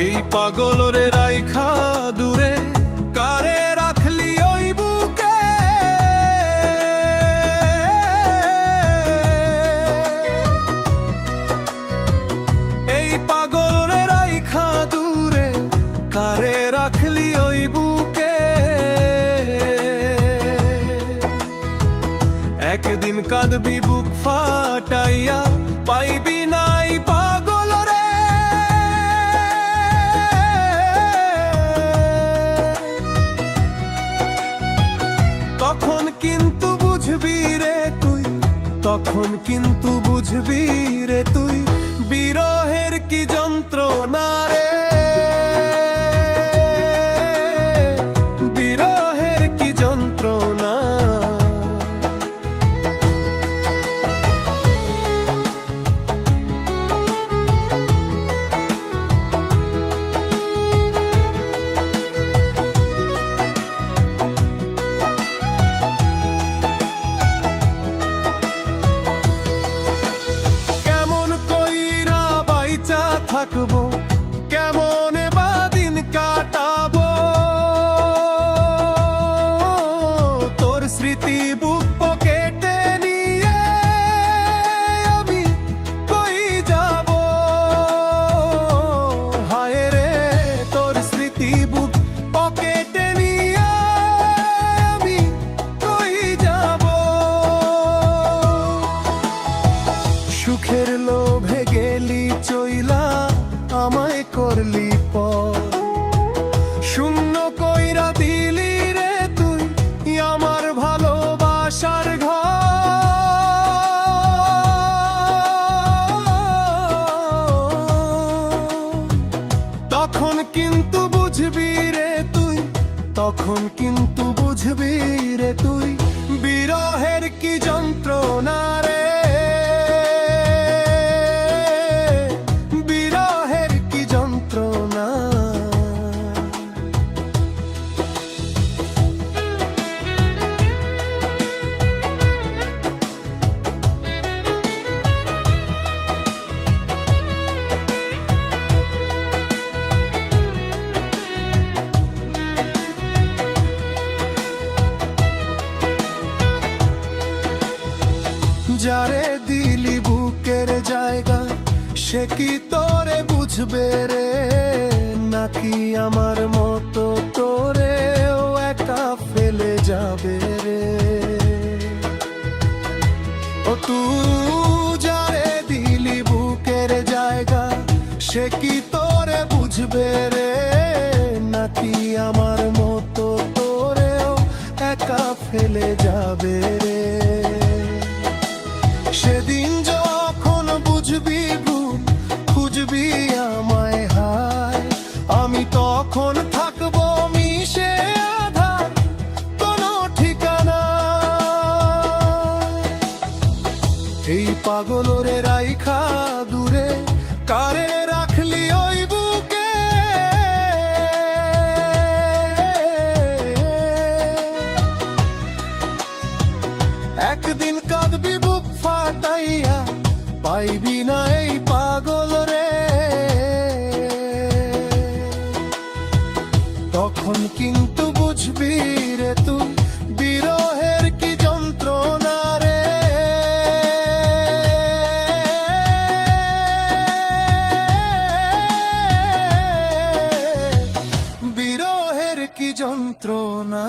এই পাগলরে রাইখা দূরে কারে রাখলি ওই বুকে। এই পাগলরে রাইখা দূরে কারে রাখলি ওই বুকে। একদিন কাঁদবি বুক ফাটাইয়া, পাইবি নাই পাগল রে। তখন কিন্তু বুঝবি রে তুই, তখন কিন্তু বুঝবি রে তুই, বিরহের কি যন্ত্রণা রে, বিরহের কি যন্ত্রণা। থাকবো কেমন বা দিন কাটাবো, তোর স্মৃতি বুক পকেটে নিয়ে আমি কই যাব। হায় রে তোর স্মৃতি বুক পকেটে নিয়ে আমি কই যাব। সুখের লোভে গেলি চইলা, আমায় করলি পর, শূন্য কইরা দিলি রে তুই আমার ভালোবাসার ঘর। তখন কিন্তু বুঝবি রে তুই, তখন কিন্তু বুঝবি রে তুই, বিরহের কি যন্ত্রণা রে, যারে দিলি বুকের জায়গা সে কি তোরে বুঝবে রে, নাকি আমার মতো তোরেও একা ফেলে যাবে রে। ও তুই যারে দিলি বুকের জায়গা সে কি তোরে বুঝবে রে, নাকি আমার মতো তোরেও একা ফেলে যাবে রে। সেদিন যখন বুঝবি ভুল, খুঁজবি আমায় হায়, আমি তখন থাকবো মিশে আধার কোনো ঠিকানা। এই পাগলরে রাইখা দূরে কারে রাখলি ওই বুকে। একদিন কাঁদবি বুক ফাটাইয়া, পাইবি না এই পাগল রে। তখন কিন্তু বুঝবি রে তুই, বিরহের কি যন্ত্রণা রে, বিরহের কি যন্ত্রণা।